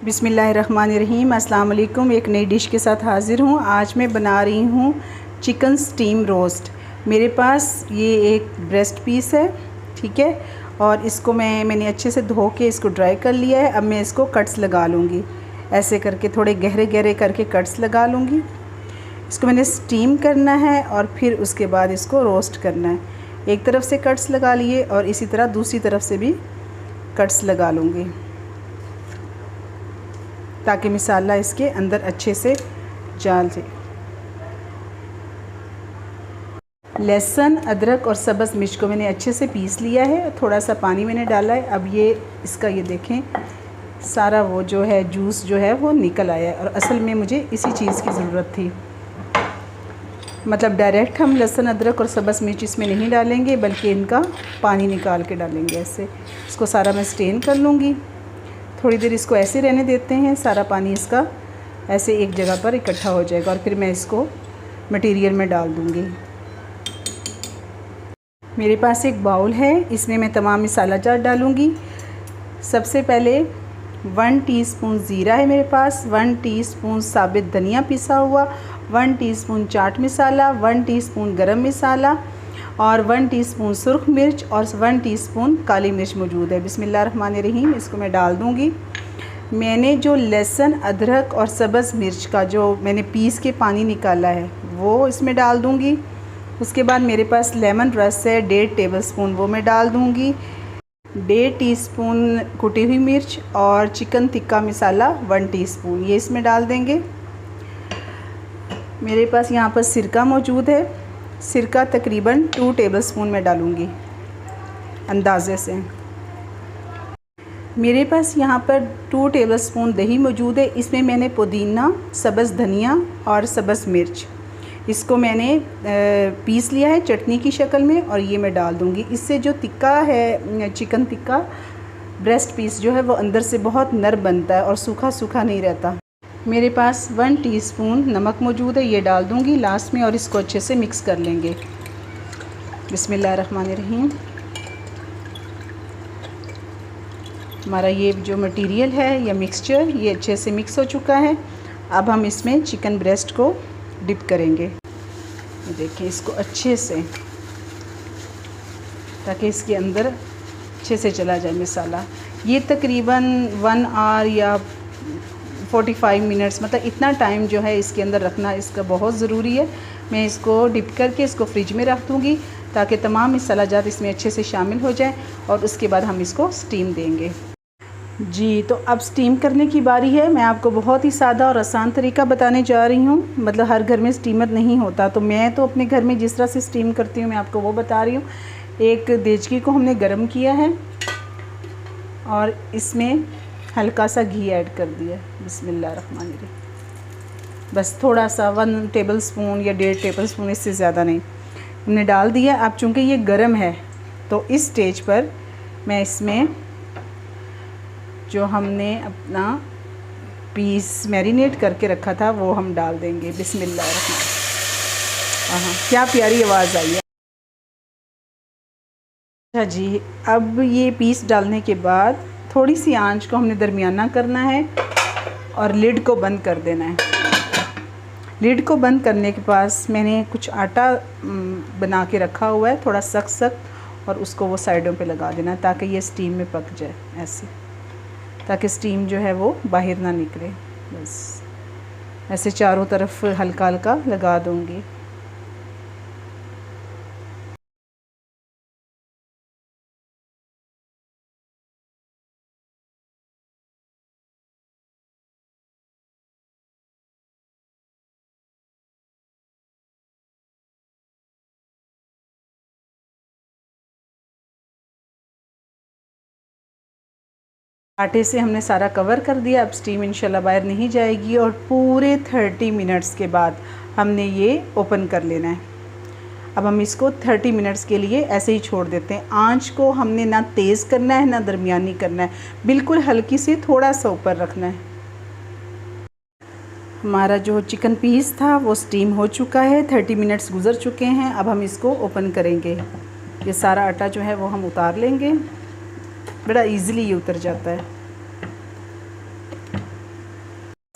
बिस्मिल्लाहिर्रहमानिर्रहीम। अस्सलाम वालेकुम। एक नई डिश के साथ हाज़िर हूँ। आज मैं बना रही हूँ चिकन स्टीम रोस्ट। मेरे पास ये एक ब्रेस्ट पीस है, ठीक है, और इसको मैंने अच्छे से धो के इसको ड्राई कर लिया है। अब मैं इसको कट्स लगा लूँगी, ऐसे करके थोड़े गहरे गहरे करके कट्स लगा लूँगी। इसको मैंने स्टीम करना है और फिर उसके बाद इसको रोस्ट करना है। एक तरफ से कट्स लगा लिए और इसी तरह दूसरी तरफ से भी कट्स लगा लूँगी ताकि मसाला इसके अंदर अच्छे से डाल जाए। लहसुन, अदरक और सब्ज़ मिर्च को मैंने अच्छे से पीस लिया है। थोड़ा सा पानी मैंने डाला है। अब ये इसका ये देखें सारा वो जो है जूस जो है वो निकल आया है। और असल में मुझे इसी चीज़ की ज़रूरत थी, मतलब डायरेक्ट हम लहसुन, अदरक और सब्ज़ मिर्च इसमें नहीं डालेंगे, बल्कि इनका पानी निकाल के डालेंगे। ऐसे इसको सारा मैं स्टेन कर लूँगी। थोड़ी देर इसको ऐसे रहने देते हैं, सारा पानी इसका ऐसे एक जगह पर इकट्ठा हो जाएगा और फिर मैं इसको मटेरियल में डाल दूँगी। मेरे पास एक बाउल है, इसमें मैं तमाम मसाला जात डालूँगी। सबसे पहले 1 टीस्पून ज़ीरा है मेरे पास, 1 टीस्पून साबित धनिया पिसा हुआ, 1 टीस्पून चाट मसाला, 1 टीस्पून गरम मसाला और 1 टीस्पून सुर्ख मिर्च और 1 टीस्पून काली मिर्च मौजूद है। बिस्मिल्लाहिर्रहमानिर्रहीम। इसको मैं डाल दूँगी। मैंने जो लहसुन, अदरक और सब्ज़ मिर्च का जो मैंने पीस के पानी निकाला है वो इसमें डाल दूँगी। उसके बाद मेरे पास लेमन रस है 1.5 टेबलस्पून, वो मैं डाल दूँगी। 1.5 टीस्पून कुटी हुई मिर्च और चिकन टिक्का मसाला 1 टीस्पून, ये इसमें डाल देंगे। मेरे पास यहाँ पर सिरका मौजूद है, सिरका तकरीबन 2 टेबलस्पून में डालूँगी अंदाज़े से। मेरे पास यहाँ पर 2 टेबलस्पून दही मौजूद है। इसमें मैंने पुदीना, सब्ज़ धनिया और सब्ज़ मिर्च इसको मैंने पीस लिया है चटनी की शक्ल में और ये मैं डाल दूँगी। इससे जो टिक्का है, चिकन टिक्का ब्रेस्ट पीस जो है वो अंदर से बहुत नरम बनता है और सूखा सूखा नहीं रहता। मेरे पास 1 टीस्पून नमक मौजूद है, ये डाल दूँगी लास्ट में और इसको अच्छे से मिक्स कर लेंगे। बिस्मिल्लाहिर्रहमानिर्रहीम। हमारा ये जो मटेरियल है या मिक्सचर ये अच्छे से मिक्स हो चुका है। अब हम इसमें चिकन ब्रेस्ट को डिप करेंगे। देखिए इसको अच्छे से, ताकि इसके अंदर अच्छे से चला जाए मसाला। ये तकरीबन 1 आवर या 45 मिनट्स, मतलब इतना टाइम जो है इसके अंदर रखना इसका बहुत ज़रूरी है। मैं इसको डिप करके इसको फ्रिज में रख दूँगी ताकि तमाम मसाला जात इसमें अच्छे से शामिल हो जाए और उसके बाद हम इसको स्टीम देंगे। जी, तो अब स्टीम करने की बारी है। मैं आपको बहुत ही सादा और आसान तरीका बताने जा रही हूँ। मतलब हर घर में स्टीमर नहीं होता, तो मैं तो अपने घर में जिस तरह से स्टीम करती हूँ मैं आपको वो बता रही हूँ। एक देचकी को हमने गर्म किया है और इसमें हल्का सा घी ऐड कर दिया। बिस्मिल्लाहिर्रहमानिर्रहीम। बस थोड़ा सा 1 टेबलस्पून या 1.5 टेबलस्पून, इससे ज़्यादा नहीं, हमने डाल दिया। अब चूँकि ये गर्म है तो इस स्टेज पर मैं इसमें जो हमने अपना पीस मैरिनेट करके रखा था वो हम डाल देंगे। बिस्मिल्लाहिर्रहमानिर्रहीम। हाँ, क्या प्यारी आवाज़ आई है। अच्छा जी, अब ये पीस डालने के बाद थोड़ी सी आंच को हमने दरमियाना करना है और लिड को बंद कर देना है। लिड को बंद करने के पास मैंने कुछ आटा बना के रखा हुआ है, थोड़ा सख्त सख्त, और उसको वो साइडों पे लगा देना ताकि ये स्टीम में पक जाए ऐसे, ताकि स्टीम जो है वो बाहर ना निकले। बस ऐसे चारों तरफ हल्का हल्का लगा दूँगी। आटे से हमने सारा कवर कर दिया। अब स्टीम इंशाल्लाह बाहर नहीं जाएगी और पूरे 30 मिनट्स के बाद हमने ये ओपन कर लेना है। अब हम इसको 30 मिनट्स के लिए ऐसे ही छोड़ देते हैं। आंच को हमने ना तेज़ करना है ना दरमियानी करना है, बिल्कुल हल्की से थोड़ा सा ऊपर रखना है। हमारा जो चिकन पीस था वो स्टीम हो चुका है, 30 मिनट्स गुज़र चुके हैं। अब हम इसको ओपन करेंगे। ये सारा आटा जो है वो हम उतार लेंगे, बड़ा इजीली ये उतर जाता है।